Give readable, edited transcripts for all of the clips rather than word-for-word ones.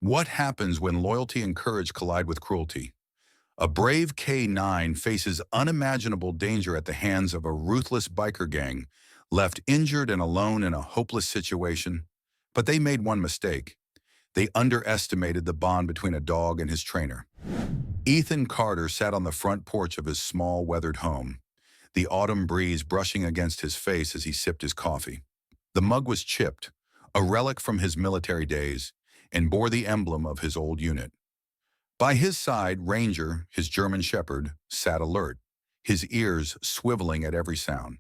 What happens when loyalty and courage collide with cruelty? A brave K-9 faces unimaginable danger at the hands of a ruthless biker gang, left injured and alone in a hopeless situation. But they made one mistake. They underestimated the bond between a dog and his trainer. Ethan Carter sat on the front porch of his small, weathered home, the autumn breeze brushing against his face as he sipped his coffee. The mug was chipped, a relic from his military days, and bore the emblem of his old unit. By his side, Ranger, his German shepherd, sat alert, his ears swiveling at every sound.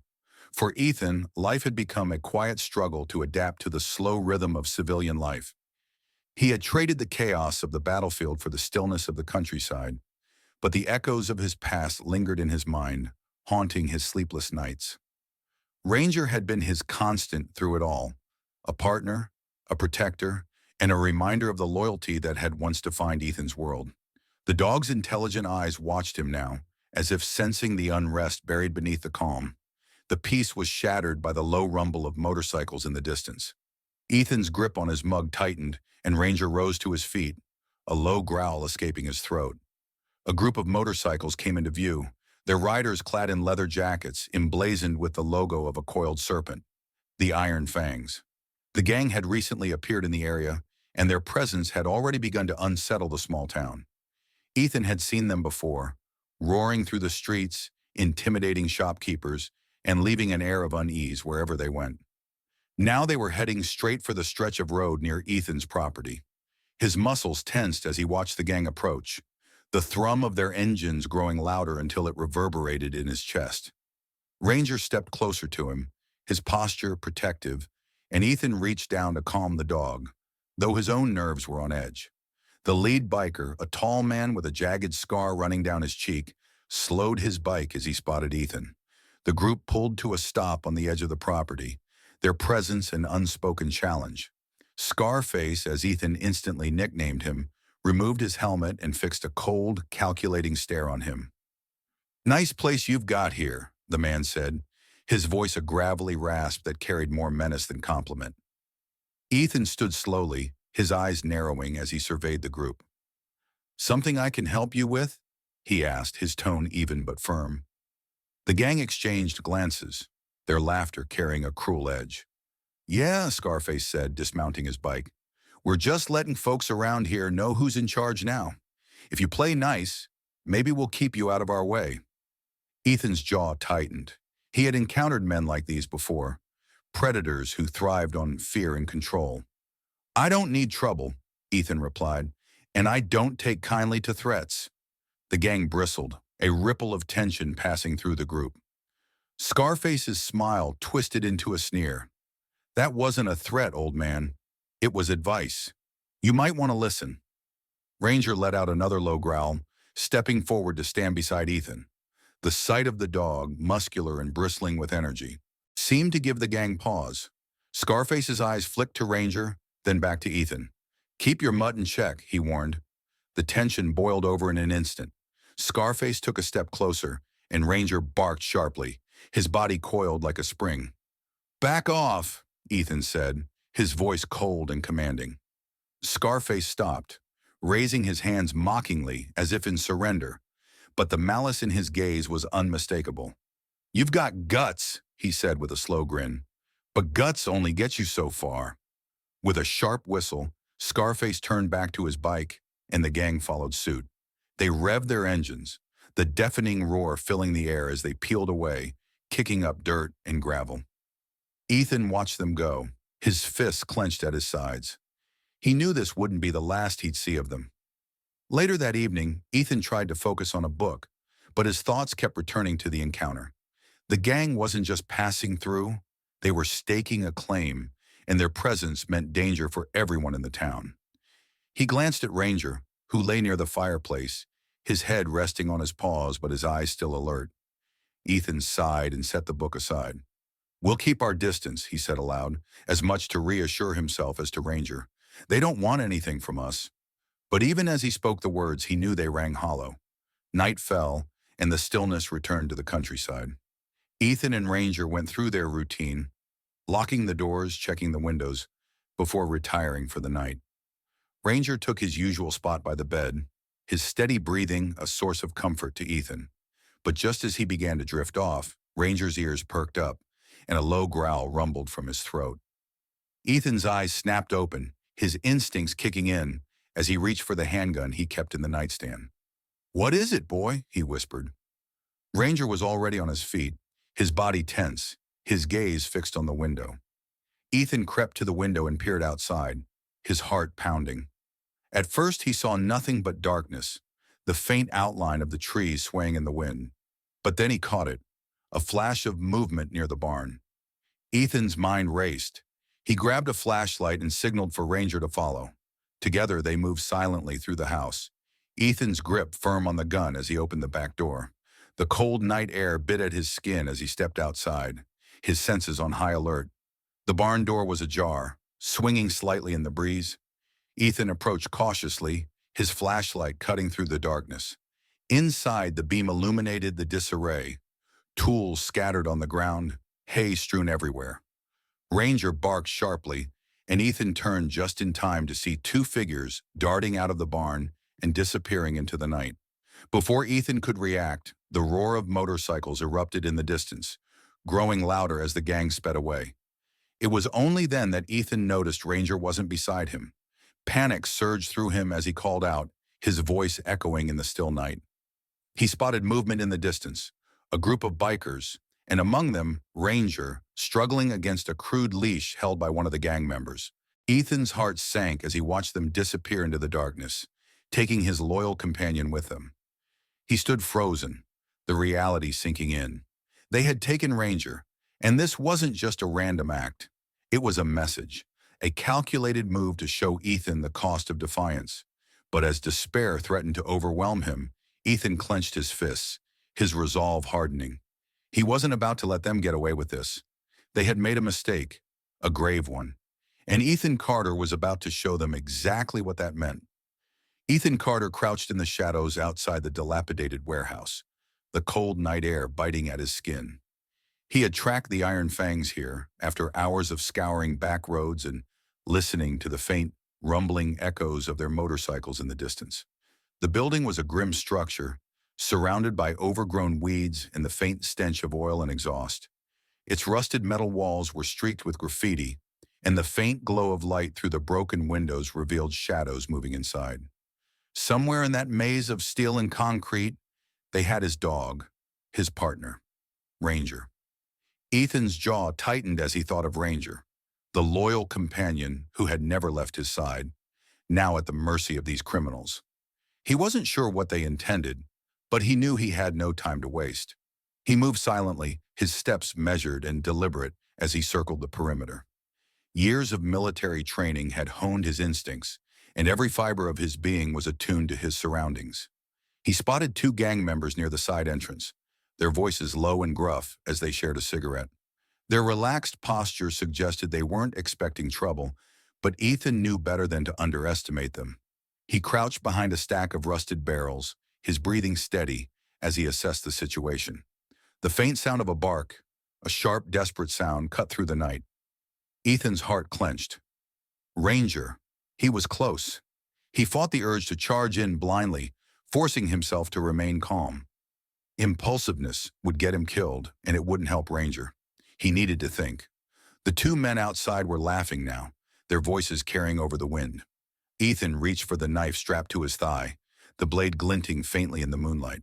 For Ethan, life had become a quiet struggle to adapt to the slow rhythm of civilian life. He had traded the chaos of the battlefield for the stillness of the countryside, but the echoes of his past lingered in his mind, haunting his sleepless nights. Ranger had been his constant through it all, a partner, a protector, and a reminder of the loyalty that had once defined Ethan's world. The dog's intelligent eyes watched him now, as if sensing the unrest buried beneath the calm. The peace was shattered by the low rumble of motorcycles in the distance. Ethan's grip on his mug tightened, and Ranger rose to his feet, a low growl escaping his throat. A group of motorcycles came into view, their riders clad in leather jackets emblazoned with the logo of a coiled serpent, the Iron Fangs. The gang had recently appeared in the area, and their presence had already begun to unsettle the small town. Ethan had seen them before, roaring through the streets, intimidating shopkeepers, and leaving an air of unease wherever they went. Now they were heading straight for the stretch of road near Ethan's property. His muscles tensed as he watched the gang approach, the thrum of their engines growing louder until it reverberated in his chest. Ranger stepped closer to him, his posture protective, and Ethan reached down to calm the dog, though his own nerves were on edge. The lead biker, a tall man with a jagged scar running down his cheek, slowed his bike as he spotted Ethan. The group pulled to a stop on the edge of the property, their presence an unspoken challenge. Scarface, as Ethan instantly nicknamed him, removed his helmet and fixed a cold, calculating stare on him. "Nice place you've got here," the man said, his voice a gravelly rasp that carried more menace than compliment. Ethan stood slowly, his eyes narrowing as he surveyed the group. "Something I can help you with?" he asked, his tone even but firm. The gang exchanged glances, their laughter carrying a cruel edge. "Yeah," Scarface said, dismounting his bike. "We're just letting folks around here know who's in charge now. If you play nice, maybe we'll keep you out of our way." Ethan's jaw tightened. He had encountered men like these before, predators who thrived on fear and control. "I don't need trouble," Ethan replied, "and I don't take kindly to threats." The gang bristled, a ripple of tension passing through the group. Scarface's smile twisted into a sneer. "That wasn't a threat, old man. It was advice. You might want to listen." Ranger let out another low growl, stepping forward to stand beside Ethan. The sight of the dog, muscular and bristling with energy, seemed to give the gang pause. Scarface's eyes flicked to Ranger, then back to Ethan. "Keep your mutt in check," he warned. The tension boiled over in an instant. Scarface took a step closer, and Ranger barked sharply, his body coiled like a spring. "Back off," Ethan said, his voice cold and commanding. Scarface stopped, raising his hands mockingly as if in surrender, but the malice in his gaze was unmistakable. "You've got guts," he said with a slow grin, "but guts only get you so far." With a sharp whistle, Scarface turned back to his bike, and the gang followed suit. They revved their engines, the deafening roar filling the air as they peeled away, kicking up dirt and gravel. Ethan watched them go, his fists clenched at his sides. He knew this wouldn't be the last he'd see of them. Later that evening, Ethan tried to focus on a book, but his thoughts kept returning to the encounter. The gang wasn't just passing through, they were staking a claim, and their presence meant danger for everyone in the town. He glanced at Ranger, who lay near the fireplace, his head resting on his paws but his eyes still alert. Ethan sighed and set the book aside. "We'll keep our distance," he said aloud, as much to reassure himself as to Ranger. "They don't want anything from us." But even as he spoke the words, he knew they rang hollow. Night fell, and the stillness returned to the countryside. Ethan and Ranger went through their routine, locking the doors, checking the windows, before retiring for the night. Ranger took his usual spot by the bed, his steady breathing a source of comfort to Ethan. But just as he began to drift off, Ranger's ears perked up, and a low growl rumbled from his throat. Ethan's eyes snapped open, his instincts kicking in as he reached for the handgun he kept in the nightstand. "What is it, boy?" he whispered. Ranger was already on his feet, his body tense, his gaze fixed on the window. Ethan crept to the window and peered outside, his heart pounding. At first he saw nothing but darkness, the faint outline of the trees swaying in the wind. But then he caught it, a flash of movement near the barn. Ethan's mind raced. He grabbed a flashlight and signaled for Ranger to follow. Together they moved silently through the house, Ethan's grip firm on the gun as he opened the back door. The cold night air bit at his skin as he stepped outside, his senses on high alert. The barn door was ajar, swinging slightly in the breeze. Ethan approached cautiously, his flashlight cutting through the darkness. Inside, the beam illuminated the disarray, tools scattered on the ground, hay strewn everywhere. Ranger barked sharply, and Ethan turned just in time to see two figures darting out of the barn and disappearing into the night. Before Ethan could react, the roar of motorcycles erupted in the distance, growing louder as the gang sped away. It was only then that Ethan noticed Ranger wasn't beside him. Panic surged through him as he called out, his voice echoing in the still night. He spotted movement in the distance, a group of bikers, and among them, Ranger, struggling against a crude leash held by one of the gang members. Ethan's heart sank as he watched them disappear into the darkness, taking his loyal companion with them. He stood frozen, the reality sinking in. They had taken Ranger, and this wasn't just a random act. It was a message, a calculated move to show Ethan the cost of defiance. But as despair threatened to overwhelm him, Ethan clenched his fists, his resolve hardening. He wasn't about to let them get away with this. They had made a mistake, a grave one, and Ethan Carter was about to show them exactly what that meant. Ethan Carter crouched in the shadows outside the dilapidated warehouse, the cold night air biting at his skin. He had tracked the Iron Fangs here after hours of scouring back roads and listening to the faint, rumbling echoes of their motorcycles in the distance. The building was a grim structure, surrounded by overgrown weeds and the faint stench of oil and exhaust. Its rusted metal walls were streaked with graffiti, and the faint glow of light through the broken windows revealed shadows moving inside. Somewhere in that maze of steel and concrete, they had his dog, his partner, Ranger. Ethan's jaw tightened as he thought of Ranger, the loyal companion who had never left his side, now at the mercy of these criminals. He wasn't sure what they intended, but he knew he had no time to waste. He moved silently, his steps measured and deliberate as he circled the perimeter. Years of military training had honed his instincts, and every fiber of his being was attuned to his surroundings. He spotted two gang members near the side entrance, their voices low and gruff as they shared a cigarette. Their relaxed posture suggested they weren't expecting trouble, but Ethan knew better than to underestimate them. He crouched behind a stack of rusted barrels, his breathing steady as he assessed the situation. The faint sound of a bark, a sharp, desperate sound, cut through the night. Ethan's heart clenched. Ranger. He was close. He fought the urge to charge in blindly, forcing himself to remain calm. Impulsiveness would get him killed, and it wouldn't help Ranger. He needed to think. The two men outside were laughing now, their voices carrying over the wind. Ethan reached for the knife strapped to his thigh, the blade glinting faintly in the moonlight.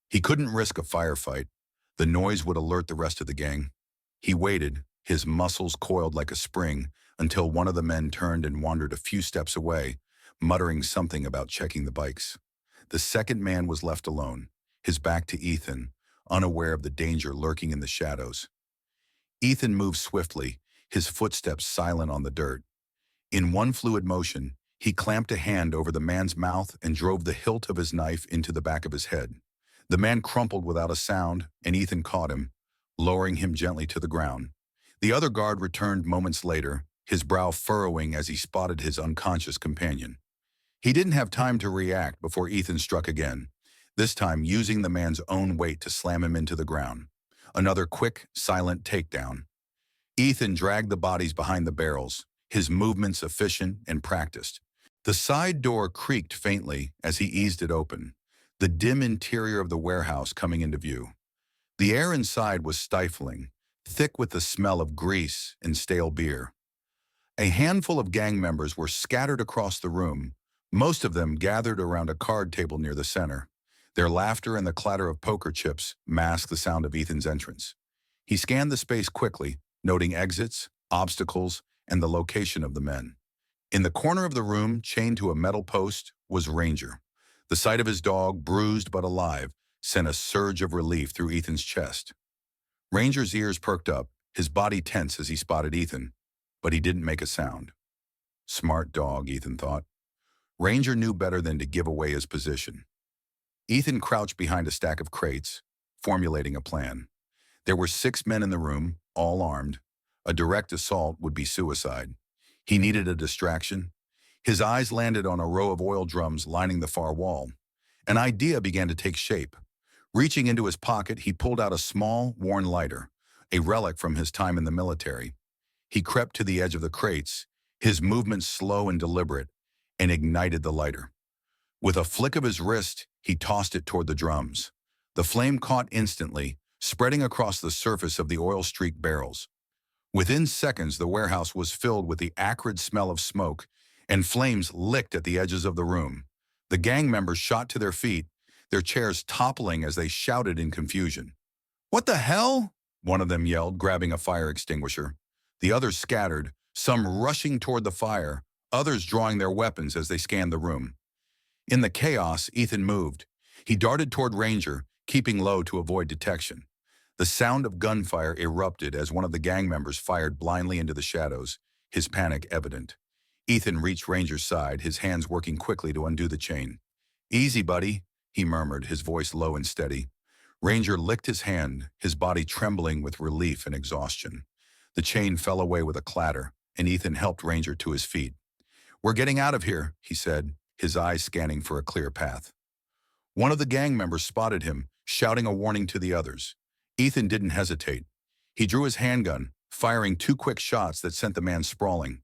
He couldn't risk a firefight. The noise would alert the rest of the gang. He waited, his muscles coiled like a spring, until one of the men turned and wandered a few steps away, muttering something about checking the bikes. The second man was left alone, his back to Ethan, unaware of the danger lurking in the shadows. Ethan moved swiftly, his footsteps silent on the dirt. In one fluid motion, he clamped a hand over the man's mouth and drove the hilt of his knife into the back of his head. The man crumpled without a sound, and Ethan caught him, lowering him gently to the ground. The other guard returned moments later, his brow furrowing as he spotted his unconscious companion. He didn't have time to react before Ethan struck again, this time using the man's own weight to slam him into the ground. Another quick, silent takedown. Ethan dragged the bodies behind the barrels, his movements efficient and practiced. The side door creaked faintly as he eased it open, the dim interior of the warehouse coming into view. The air inside was stifling, thick with the smell of grease and stale beer. A handful of gang members were scattered across the room, most of them gathered around a card table near the center. Their laughter and the clatter of poker chips masked the sound of Ethan's entrance. He scanned the space quickly, noting exits, obstacles, and the location of the men. In the corner of the room, chained to a metal post, was Ranger. The sight of his dog, bruised but alive, sent a surge of relief through Ethan's chest. Ranger's ears perked up, his body tense as he spotted Ethan, but he didn't make a sound. Smart dog, Ethan thought. Ranger knew better than to give away his position. Ethan crouched behind a stack of crates, formulating a plan. There were 6 men in the room, all armed. A direct assault would be suicide. He needed a distraction. His eyes landed on a row of oil drums lining the far wall. An idea began to take shape. Reaching into his pocket, he pulled out a small, worn lighter, a relic from his time in the military. He crept to the edge of the crates, his movements slow and deliberate, and ignited the lighter. With a flick of his wrist, he tossed it toward the drums. The flame caught instantly, spreading across the surface of the oil-streaked barrels. Within seconds, the warehouse was filled with the acrid smell of smoke, and flames licked at the edges of the room. The gang members shot to their feet, their chairs toppling as they shouted in confusion. "What the hell?" one of them yelled, grabbing a fire extinguisher. The others scattered, some rushing toward the fire, others drawing their weapons as they scanned the room. In the chaos, Ethan moved. He darted toward Ranger, keeping low to avoid detection. The sound of gunfire erupted as one of the gang members fired blindly into the shadows, his panic evident. Ethan reached Ranger's side, his hands working quickly to undo the chain. "Easy, buddy," he murmured, his voice low and steady. Ranger licked his hand, his body trembling with relief and exhaustion. The chain fell away with a clatter, and Ethan helped Ranger to his feet. "We're getting out of here," he said, his eyes scanning for a clear path. One of the gang members spotted him, shouting a warning to the others. Ethan didn't hesitate. He drew his handgun, firing 2 quick shots that sent the man sprawling.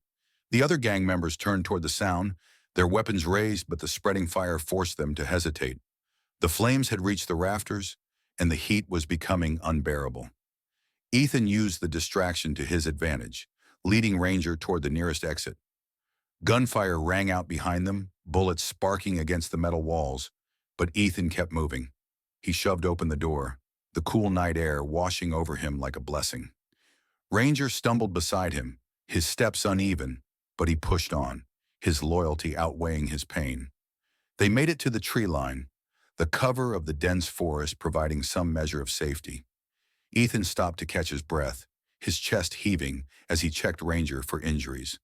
The other gang members turned toward the sound, their weapons raised, but the spreading fire forced them to hesitate. The flames had reached the rafters, and the heat was becoming unbearable. Ethan used the distraction to his advantage, leading Ranger toward the nearest exit. Gunfire rang out behind them, bullets sparking against the metal walls, but Ethan kept moving. He shoved open the door, the cool night air washing over him like a blessing. Ranger stumbled beside him, his steps uneven, but he pushed on, his loyalty outweighing his pain. They made it to the tree line, the cover of the dense forest providing some measure of safety. Ethan stopped to catch his breath, his chest heaving as he checked Ranger for injuries.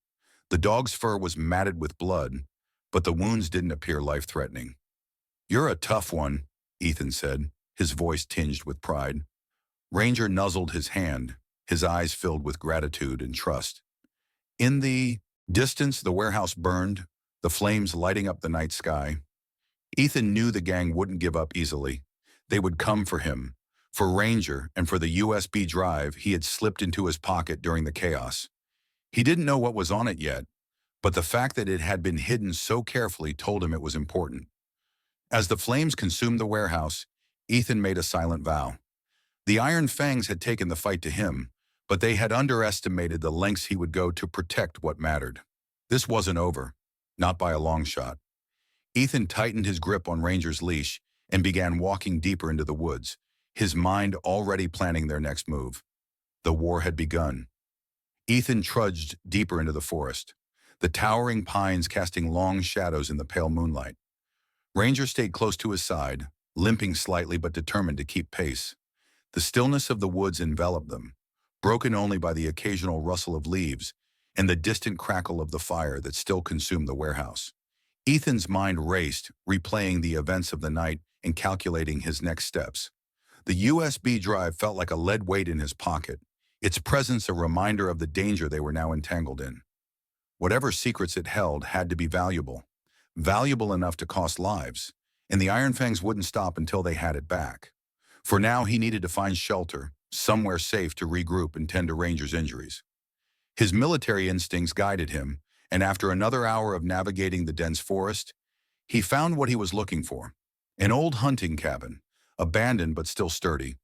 The dog's fur was matted with blood, but the wounds didn't appear life-threatening. "You're a tough one," Ethan said, his voice tinged with pride. Ranger nuzzled his hand, his eyes filled with gratitude and trust. In the distance, the warehouse burned, the flames lighting up the night sky. Ethan knew the gang wouldn't give up easily. They would come for him, for Ranger, and for the USB drive he had slipped into his pocket during the chaos. He didn't know what was on it yet, but the fact that it had been hidden so carefully told him it was important. As the flames consumed the warehouse, Ethan made a silent vow. The Iron Fangs had taken the fight to him, but they had underestimated the lengths he would go to protect what mattered. This wasn't over, not by a long shot. Ethan tightened his grip on Ranger's leash and began walking deeper into the woods, his mind already planning their next move. The war had begun. Ethan trudged deeper into the forest, the towering pines casting long shadows in the pale moonlight. Ranger stayed close to his side, limping slightly but determined to keep pace. The stillness of the woods enveloped them, broken only by the occasional rustle of leaves and the distant crackle of the fire that still consumed the warehouse. Ethan's mind raced, replaying the events of the night and calculating his next steps. The USB drive felt like a lead weight in his pocket, its presence a reminder of the danger they were now entangled in. Whatever secrets it held had to be valuable enough to cost lives, and the Iron Fangs wouldn't stop until they had it back. For now, he needed to find shelter, somewhere safe to regroup and tend to Ranger's injuries. His military instincts guided him, and after another hour of navigating the dense forest, he found what he was looking for. An old hunting cabin, abandoned but still sturdy.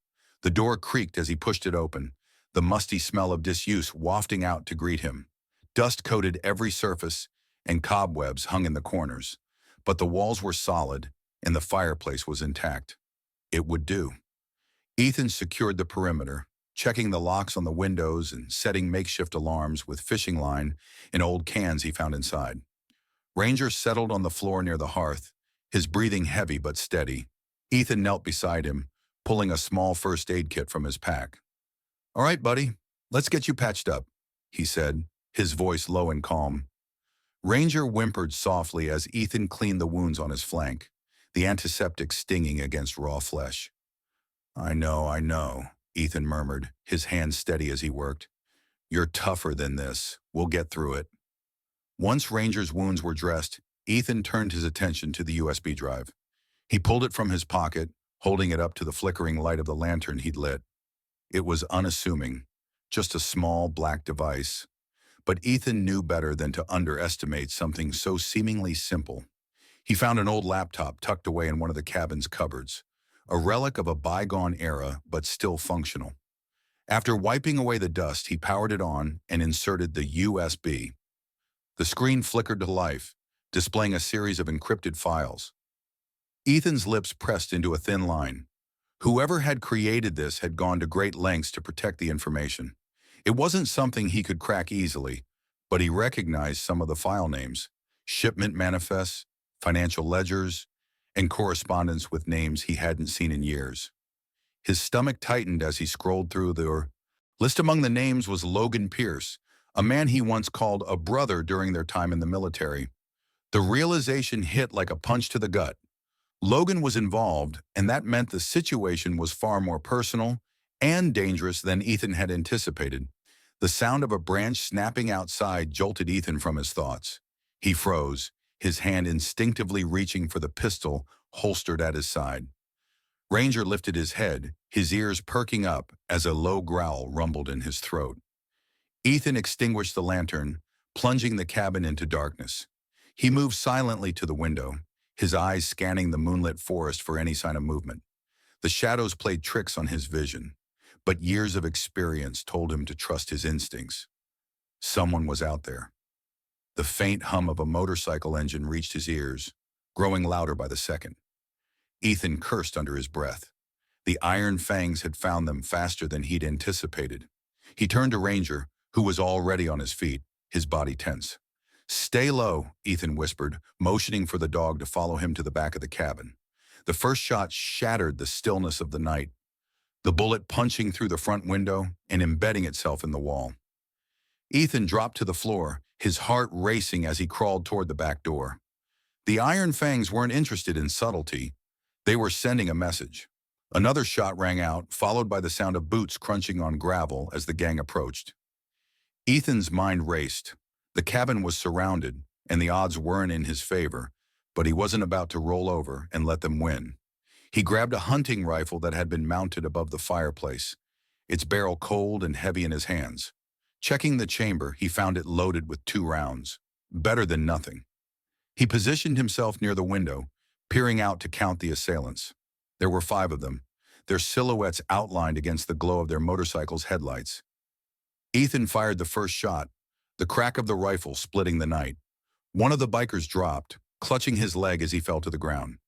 The door creaked as he pushed it open, the musty smell of disuse wafting out to greet him. Dust coated every surface, and cobwebs hung in the corners. But the walls were solid, and the fireplace was intact. It would do. Ethan secured the perimeter, checking the locks on the windows and setting makeshift alarms with fishing line and old cans he found inside. Ranger settled on the floor near the hearth, his breathing heavy but steady. Ethan knelt beside him, pulling a small first aid kit from his pack. "All right, buddy, let's get you patched up," he said, his voice low and calm. Ranger whimpered softly as Ethan cleaned the wounds on his flank, the antiseptic stinging against raw flesh. I know," Ethan murmured, his hands steady as he worked. "You're tougher than this. We'll get through it." Once Ranger's wounds were dressed, Ethan turned his attention to the USB drive. He pulled it from his pocket, holding it up to the flickering light of the lantern he'd lit. It was unassuming, just a small black device. But Ethan knew better than to underestimate something so seemingly simple. He found an old laptop tucked away in one of the cabin's cupboards, a relic of a bygone era but still functional. After wiping away the dust, he powered it on and inserted the USB. The screen flickered to life, displaying a series of encrypted files. Ethan's lips pressed into a thin line. Whoever had created this had gone to great lengths to protect the information. It wasn't something he could crack easily, but he recognized some of the file names: shipment manifests, financial ledgers, and correspondence with names he hadn't seen in years. His stomach tightened as he scrolled through the list. Among the names was Logan Pierce, a man he once called a brother during their time in the military. The realization hit like a punch to the gut. Logan was involved, and that meant the situation was far more personal and dangerous than Ethan had anticipated. The sound of a branch snapping outside jolted Ethan from his thoughts. He froze, his hand instinctively reaching for the pistol holstered at his side. Ranger lifted his head, his ears perking up as a low growl rumbled in his throat. Ethan extinguished the lantern, plunging the cabin into darkness. He moved silently to the window, his eyes scanning the moonlit forest for any sign of movement. The shadows played tricks on his vision, but years of experience told him to trust his instincts. Someone was out there. The faint hum of a motorcycle engine reached his ears, growing louder by the second. Ethan cursed under his breath. The iron fangs had found them faster than he'd anticipated. He turned to Ranger, who was already on his feet, his body tense. "Stay low," Ethan whispered, motioning for the dog to follow him to the back of the cabin. The first shot shattered the stillness of the night, the bullet punching through the front window and embedding itself in the wall. Ethan dropped to the floor, his heart racing as he crawled toward the back door. The iron fangs weren't interested in subtlety. They were sending a message. Another shot rang out, followed by the sound of boots crunching on gravel as the gang approached. Ethan's mind raced. The cabin was surrounded, and the odds weren't in his favor, but he wasn't about to roll over and let them win. He grabbed a hunting rifle that had been mounted above the fireplace, its barrel cold and heavy in his hands. Checking the chamber, he found it loaded with 2 rounds. Better than nothing. He positioned himself near the window, peering out to count the assailants. There were 5 of them, their silhouettes outlined against the glow of their motorcycles' headlights. Ethan fired the first shot, the crack of the rifle splitting the night. One of the bikers dropped, clutching his leg as he fell to the ground.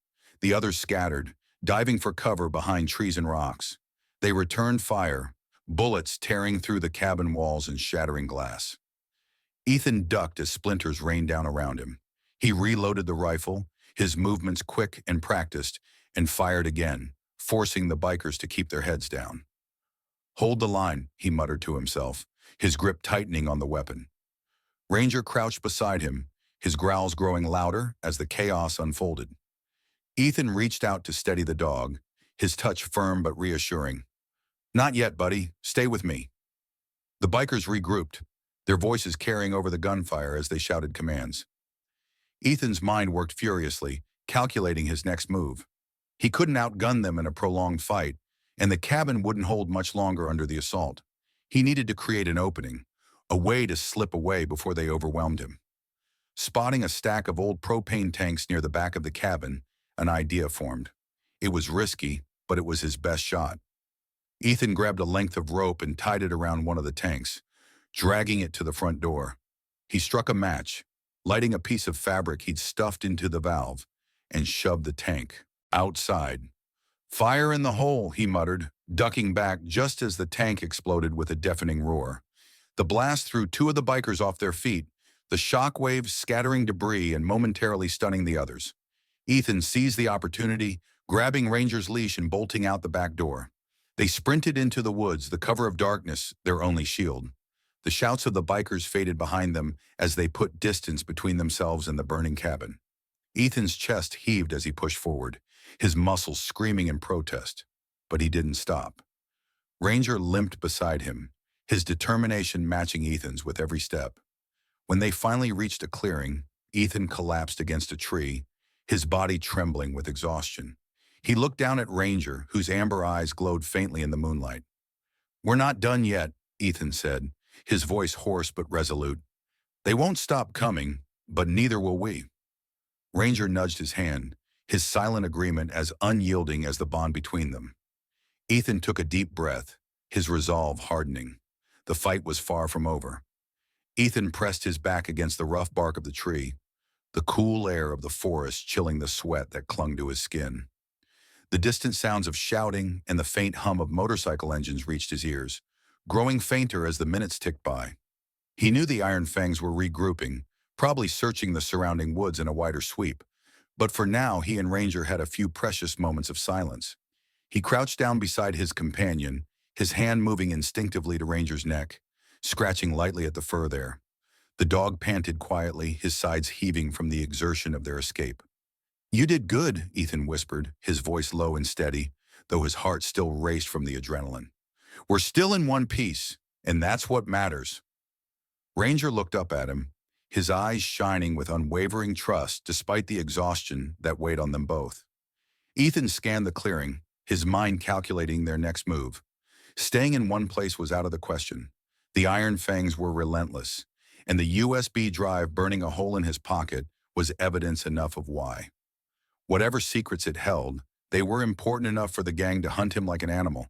The others scattered, diving for cover behind trees and rocks. They returned fire, bullets tearing through the cabin walls and shattering glass. Ethan ducked as splinters rained down around him. He reloaded the rifle, his movements quick and practiced, and fired again, forcing the bikers to keep their heads down. "Hold the line," he muttered to himself, his grip tightening on the weapon. Ranger crouched beside him, his growls growing louder as the chaos unfolded. Ethan reached out to steady the dog, his touch firm but reassuring. "Not yet, buddy. Stay with me." The bikers regrouped, their voices carrying over the gunfire as they shouted commands. Ethan's mind worked furiously, calculating his next move. He couldn't outgun them in a prolonged fight, and the cabin wouldn't hold much longer under the assault. He needed to create an opening, a way to slip away before they overwhelmed him. Spotting a stack of old propane tanks near the back of the cabin, an idea formed. It was risky, but it was his best shot. Ethan grabbed a length of rope and tied it around one of the tanks, dragging it to the front door. He struck a match, lighting a piece of fabric he'd stuffed into the valve, and shoved the tank outside. "Fire in the hole," he muttered, ducking back just as the tank exploded with a deafening roar. The blast threw two of the bikers off their feet, the shock waves scattering debris and momentarily stunning the others. Ethan seized the opportunity, grabbing Ranger's leash and bolting out the back door. They sprinted into the woods, the cover of darkness, their only shield. The shouts of the bikers faded behind them as they put distance between themselves and the burning cabin. Ethan's chest heaved as he pushed forward, his muscles screaming in protest. But he didn't stop. Ranger limped beside him, his determination matching Ethan's with every step. When they finally reached a clearing, Ethan collapsed against a tree, his body trembling with exhaustion. He looked down at Ranger, whose amber eyes glowed faintly in the moonlight. "We're not done yet," Ethan said, his voice hoarse but resolute. "They won't stop coming, but neither will we." Ranger nudged his hand, his silent agreement as unyielding as the bond between them. Ethan took a deep breath, his resolve hardening. The fight was far from over. Ethan pressed his back against the rough bark of the tree, the cool air of the forest chilling the sweat that clung to his skin. The distant sounds of shouting and the faint hum of motorcycle engines reached his ears, growing fainter as the minutes ticked by. He knew the Iron Fangs were regrouping, probably searching the surrounding woods in a wider sweep, but for now he and Ranger had a few precious moments of silence. He crouched down beside his companion, his hand moving instinctively to Ranger's neck, scratching lightly at the fur there. The dog panted quietly, his sides heaving from the exertion of their escape. "You did good," Ethan whispered, his voice low and steady, though his heart still raced from the adrenaline. "We're still in one piece, and that's what matters." Ranger looked up at him, his eyes shining with unwavering trust despite the exhaustion that weighed on them both. Ethan scanned the clearing, his mind calculating their next move. Staying in one place was out of the question. The Iron Fangs were relentless, and the USB drive burning a hole in his pocket was evidence enough of why. Whatever secrets it held, they were important enough for the gang to hunt him like an animal,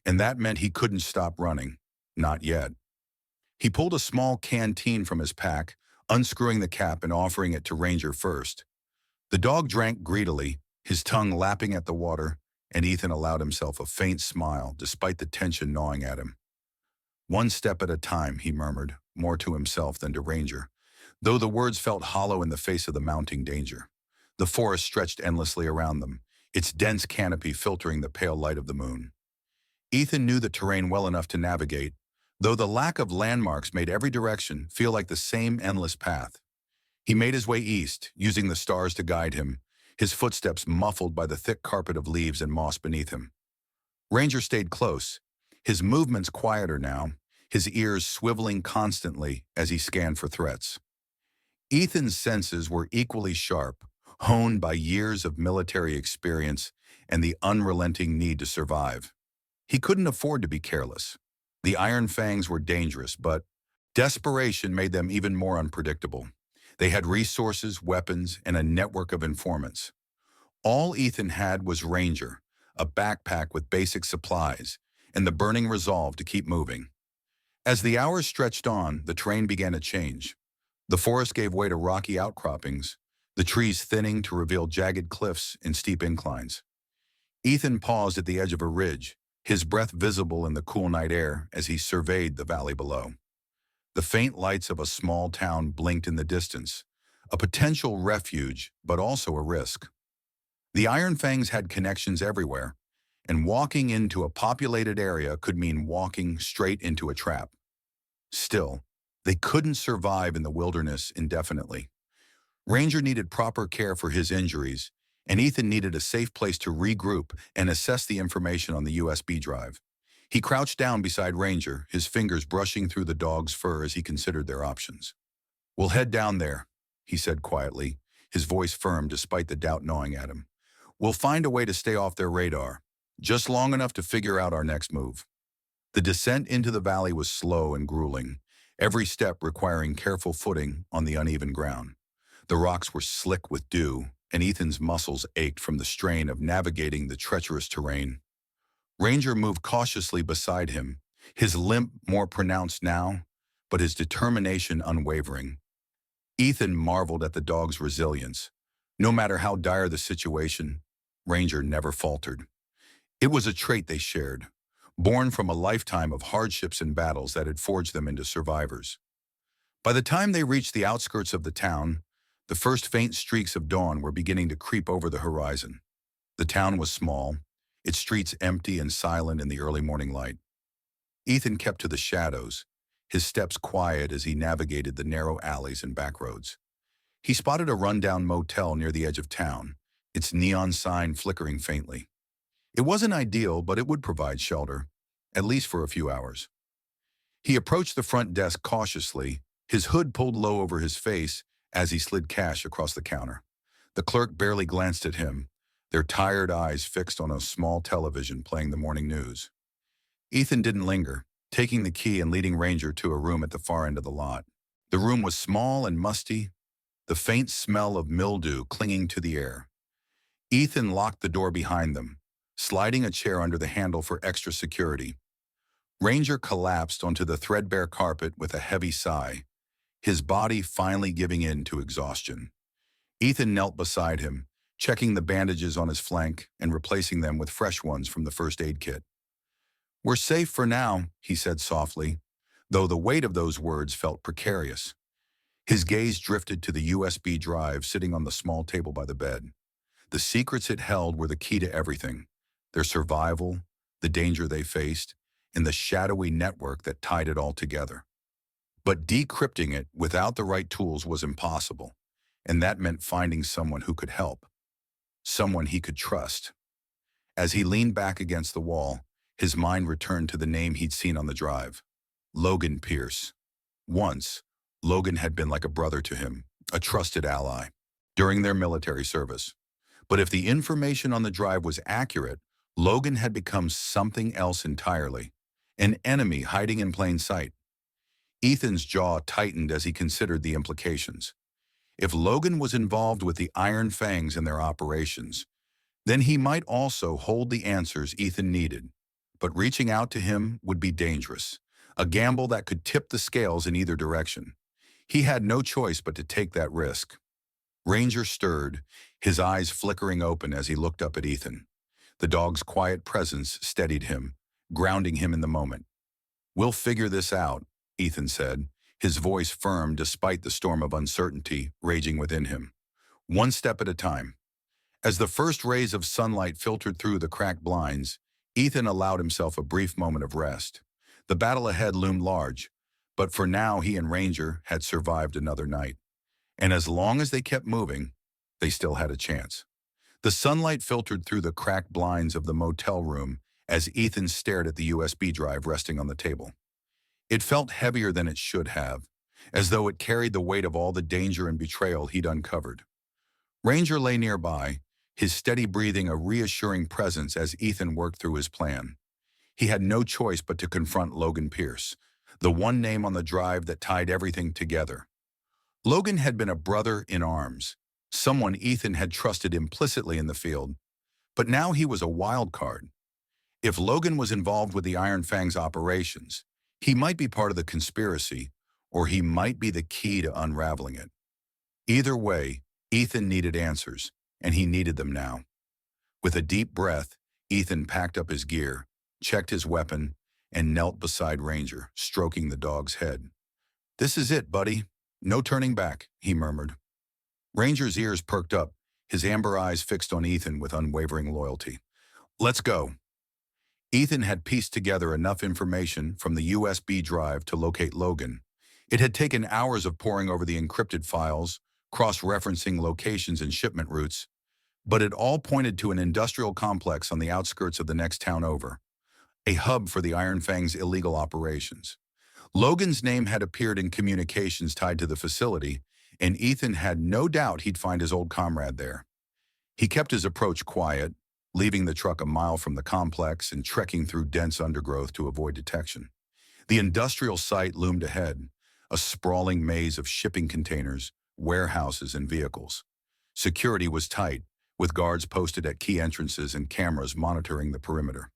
and that meant he couldn't stop running. Not yet. He pulled a small canteen from his pack, unscrewing the cap and offering it to Ranger first. The dog drank greedily, his tongue lapping at the water, and Ethan allowed himself a faint smile despite the tension gnawing at him. "One step at a time," he murmured, more to himself than to Ranger, though the words felt hollow in the face of the mounting danger. The forest stretched endlessly around them, its dense canopy filtering the pale light of the moon. Ethan knew the terrain well enough to navigate, though the lack of landmarks made every direction feel like the same endless path. He made his way east, using the stars to guide him, his footsteps muffled by the thick carpet of leaves and moss beneath him. Ranger stayed close, his movements quieter now, his ears swiveling constantly as he scanned for threats. Ethan's senses were equally sharp, honed by years of military experience and the unrelenting need to survive. He couldn't afford to be careless. The Iron Fangs were dangerous, but desperation made them even more unpredictable. They had resources, weapons, and a network of informants. All Ethan had was Ranger, a backpack with basic supplies, and the burning resolve to keep moving. As the hours stretched on, the terrain began to change. The forest gave way to rocky outcroppings, the trees thinning to reveal jagged cliffs and steep inclines. Ethan paused at the edge of a ridge, his breath visible in the cool night air as he surveyed the valley below. The faint lights of a small town blinked in the distance, a potential refuge, but also a risk. The Iron Fangs had connections everywhere, and walking into a populated area could mean walking straight into a trap. Still, they couldn't survive in the wilderness indefinitely. Ranger needed proper care for his injuries, and Ethan needed a safe place to regroup and assess the information on the USB drive. He crouched down beside Ranger, his fingers brushing through the dog's fur as he considered their options. "We'll head down there," he said quietly, his voice firm despite the doubt gnawing at him. "We'll find a way to stay off their radar, just long enough to figure out our next move." The descent into the valley was slow and grueling, every step requiring careful footing on the uneven ground. The rocks were slick with dew, and Ethan's muscles ached from the strain of navigating the treacherous terrain. Ranger moved cautiously beside him, his limp more pronounced now, but his determination unwavering. Ethan marveled at the dog's resilience. No matter how dire the situation, Ranger never faltered. It was a trait they shared, born from a lifetime of hardships and battles that had forged them into survivors. By the time they reached the outskirts of the town, the first faint streaks of dawn were beginning to creep over the horizon. The town was small, its streets empty and silent in the early morning light. Ethan kept to the shadows, his steps quiet as he navigated the narrow alleys and back roads. He spotted a rundown motel near the edge of town, its neon sign flickering faintly. It wasn't ideal, but it would provide shelter, at least for a few hours. He approached the front desk cautiously, his hood pulled low over his face as he slid cash across the counter. The clerk barely glanced at him, their tired eyes fixed on a small television playing the morning news. Ethan didn't linger, taking the key and leading Ranger to a room at the far end of the lot. The room was small and musty, the faint smell of mildew clinging to the air. Ethan locked the door behind them, sliding a chair under the handle for extra security. Ranger collapsed onto the threadbare carpet with a heavy sigh, his body finally giving in to exhaustion. Ethan knelt beside him, checking the bandages on his flank and replacing them with fresh ones from the first aid kit. "We're safe for now," he said softly, though the weight of those words felt precarious. His gaze drifted to the USB drive sitting on the small table by the bed. The secrets it held were the key to everything: their survival, the danger they faced, and the shadowy network that tied it all together. But decrypting it without the right tools was impossible, and that meant finding someone who could help, someone he could trust. As he leaned back against the wall, his mind returned to the name he'd seen on the drive: Logan Pierce. Once, Logan had been like a brother to him, a trusted ally, during their military service. But if the information on the drive was accurate, Logan had become something else entirely, an enemy hiding in plain sight. Ethan's jaw tightened as he considered the implications. If Logan was involved with the Iron Fangs in their operations, then he might also hold the answers Ethan needed. But reaching out to him would be dangerous, a gamble that could tip the scales in either direction. He had no choice but to take that risk. Ranger stirred, his eyes flickering open as he looked up at Ethan. The dog's quiet presence steadied him, grounding him in the moment. "We'll figure this out," Ethan said, his voice firm despite the storm of uncertainty raging within him. "One step at a time." As the first rays of sunlight filtered through the cracked blinds, Ethan allowed himself a brief moment of rest. The battle ahead loomed large, but for now he and Ranger had survived another night. And as long as they kept moving, they still had a chance. The sunlight filtered through the cracked blinds of the motel room as Ethan stared at the USB drive resting on the table. It felt heavier than it should have, as though it carried the weight of all the danger and betrayal he'd uncovered. Ranger lay nearby, his steady breathing a reassuring presence as Ethan worked through his plan. He had no choice but to confront Logan Pierce, the one name on the drive that tied everything together. Logan had been a brother in arms, someone Ethan had trusted implicitly in the field, but now he was a wild card. If Logan was involved with the Iron Fang's operations, he might be part of the conspiracy, or he might be the key to unraveling it. Either way, Ethan needed answers, and he needed them now. With a deep breath, Ethan packed up his gear, checked his weapon, and knelt beside Ranger, stroking the dog's head. "This is it, buddy. No turning back," he murmured. Ranger's ears perked up, his amber eyes fixed on Ethan with unwavering loyalty. "Let's go." Ethan had pieced together enough information from the USB drive to locate Logan. It had taken hours of poring over the encrypted files, cross-referencing locations and shipment routes, but it all pointed to an industrial complex on the outskirts of the next town over, a hub for the Iron Fang's illegal operations. Logan's name had appeared in communications tied to the facility, and Ethan had no doubt he'd find his old comrade there. He kept his approach quiet, leaving the truck a mile from the complex and trekking through dense undergrowth to avoid detection. The industrial site loomed ahead, a sprawling maze of shipping containers, warehouses, and vehicles. Security was tight, with guards posted at key entrances and cameras monitoring the perimeter.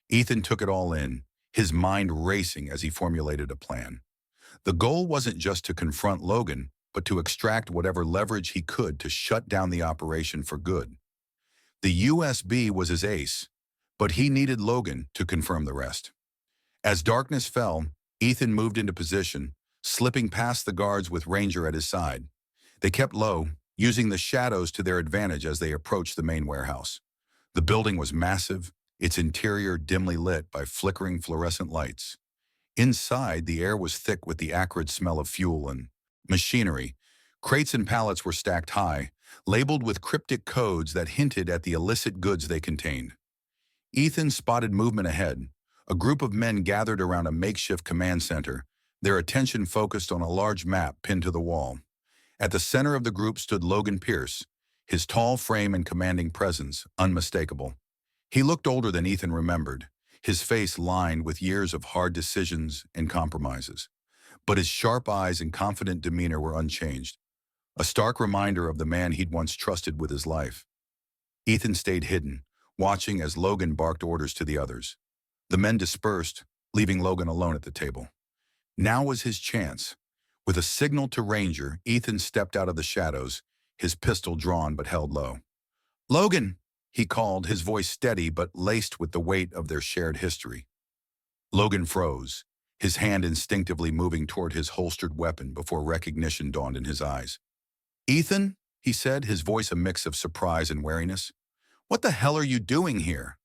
Ethan took it all in, his mind racing as he formulated a plan. The goal wasn't just to confront Logan, but to extract whatever leverage he could to shut down the operation for good. The USB was his ace, but he needed Logan to confirm the rest. As darkness fell, Ethan moved into position, slipping past the guards with Ranger at his side. They kept low, using the shadows to their advantage as they approached the main warehouse. The building was massive, its interior dimly lit by flickering fluorescent lights. Inside, the air was thick with the acrid smell of fuel and machinery. Crates and pallets were stacked high, labeled with cryptic codes that hinted at the illicit goods they contained. Ethan spotted movement ahead. A group of men gathered around a makeshift command center, their attention focused on a large map pinned to the wall. At the center of the group stood Logan Pierce, his tall frame and commanding presence unmistakable. He looked older than Ethan remembered, his face lined with years of hard decisions and compromises. But his sharp eyes and confident demeanor were unchanged, a stark reminder of the man he'd once trusted with his life. Ethan stayed hidden, watching as Logan barked orders to the others. The men dispersed, leaving Logan alone at the table. Now was his chance. With a signal to Ranger, Ethan stepped out of the shadows, his pistol drawn but held low. "Logan!" he called, his voice steady but laced with the weight of their shared history. Logan froze, his hand instinctively moving toward his holstered weapon before recognition dawned in his eyes. "Ethan?" he said, his voice a mix of surprise and wariness. "What the hell are you doing here?"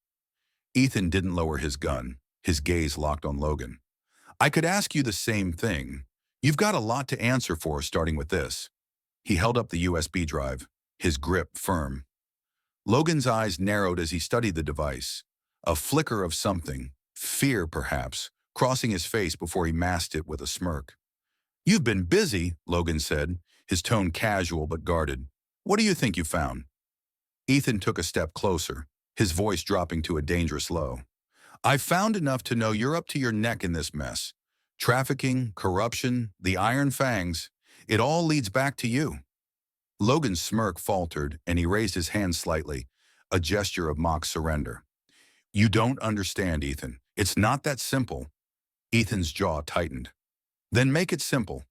Ethan didn't lower his gun, his gaze locked on Logan. "I could ask you the same thing. You've got a lot to answer for, starting with this." He held up the USB drive, his grip firm. Logan's eyes narrowed as he studied the device, a flicker of something, fear perhaps, crossing his face before he masked it with a smirk. "You've been busy," Logan said, his tone casual but guarded. "What do you think you found?" Ethan took a step closer, his voice dropping to a dangerous low. "I've found enough to know you're up to your neck in this mess. Trafficking, corruption, the iron fangs, it all leads back to you." Logan's smirk faltered, and he raised his hand slightly, a gesture of mock surrender. "You don't understand, Ethan. It's not that simple." Ethan's jaw tightened. "Then make it simple.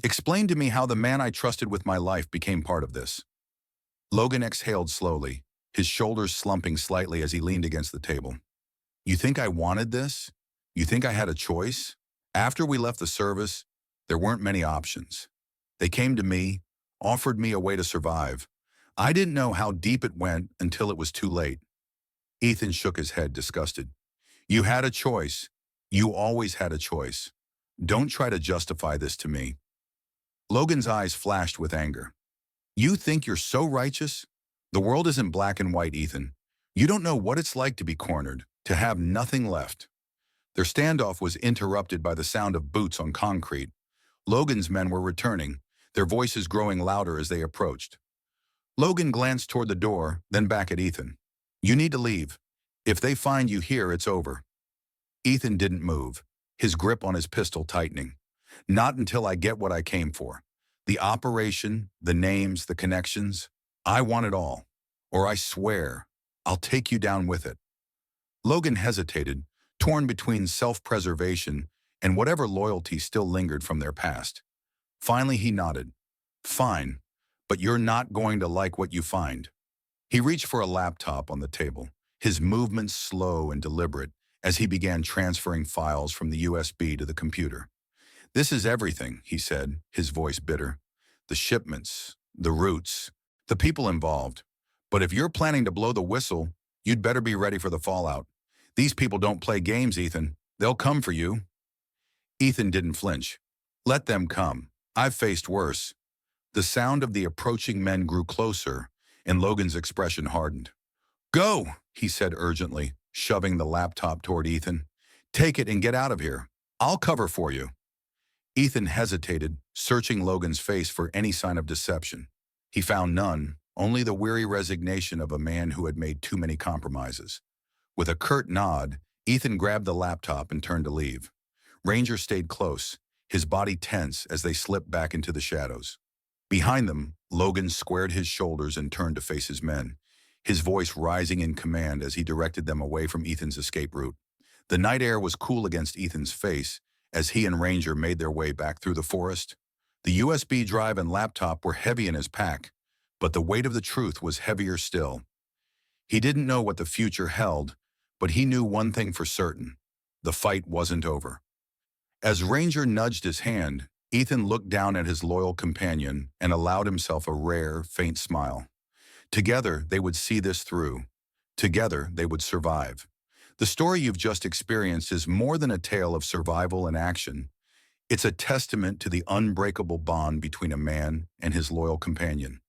Explain to me how the man I trusted with my life became part of this." Logan exhaled slowly, his shoulders slumping slightly as he leaned against the table. "You think I wanted this? You think I had a choice? After we left the service, there weren't many options. They came to me, offered me a way to survive. I didn't know how deep it went until it was too late." Ethan shook his head, disgusted. "You had a choice. You always had a choice. Don't try to justify this to me." Logan's eyes flashed with anger. "You think you're so righteous? The world isn't black and white, Ethan. You don't know what it's like to be cornered, to have nothing left." Their standoff was interrupted by the sound of boots on concrete. Logan's men were returning, their voices growing louder as they approached. Logan glanced toward the door, then back at Ethan. "You need to leave. If they find you here, it's over." Ethan didn't move, his grip on his pistol tightening. "Not until I get what I came for. The operation, the names, the connections. I want it all. Or I swear, I'll take you down with it." Logan hesitated, torn between self-preservation and whatever loyalty still lingered from their past. Finally, he nodded. "Fine, but you're not going to like what you find." He reached for a laptop on the table, his movements slow and deliberate as he began transferring files from the USB to the computer. "This is everything," he said, his voice bitter. "The shipments, the routes, the people involved. But if you're planning to blow the whistle, you'd better be ready for the fallout. These people don't play games, Ethan. They'll come for you." Ethan didn't flinch. "Let them come. I've faced worse." The sound of the approaching men grew closer, and Logan's expression hardened. "Go," he said urgently, shoving the laptop toward Ethan. "Take it and get out of here. I'll cover for you." Ethan hesitated, searching Logan's face for any sign of deception. He found none, only the weary resignation of a man who had made too many compromises. With a curt nod, Ethan grabbed the laptop and turned to leave. Ranger stayed close, his body tense as they slipped back into the shadows. Behind them, Logan squared his shoulders and turned to face his men, his voice rising in command as he directed them away from Ethan's escape route. The night air was cool against Ethan's face as he and Ranger made their way back through the forest. The USB drive and laptop were heavy in his pack, but the weight of the truth was heavier still. He didn't know what the future held, but he knew one thing for certain: the fight wasn't over. As Ranger nudged his hand, Ethan looked down at his loyal companion and allowed himself a rare, faint smile. Together, they would see this through. Together, they would survive. The story you've just experienced is more than a tale of survival and action. It's a testament to the unbreakable bond between a man and his loyal companion,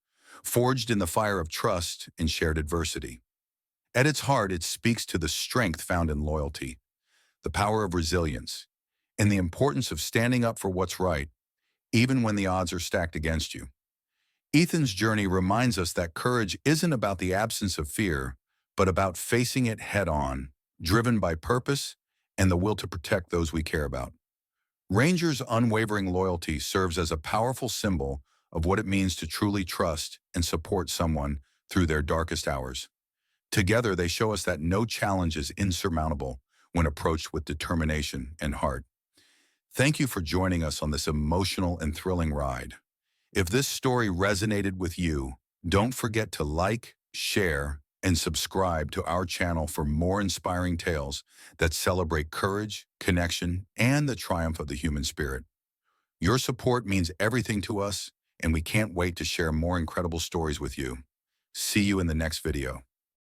forged in the fire of trust and shared adversity. At its heart, it speaks to the strength found in loyalty, the power of resilience, and the importance of standing up for what's right, even when the odds are stacked against you. Ethan's journey reminds us that courage isn't about the absence of fear, but about facing it head-on, driven by purpose and the will to protect those we care about. Ranger's unwavering loyalty serves as a powerful symbol of what it means to truly trust and support someone through their darkest hours. Together, they show us that no challenge is insurmountable when approached with determination and heart. Thank you for joining us on this emotional and thrilling ride. If this story resonated with you, don't forget to like, share, and subscribe to our channel for more inspiring tales that celebrate courage, connection, and the triumph of the human spirit. Your support means everything to us, and we can't wait to share more incredible stories with you. See you in the next video.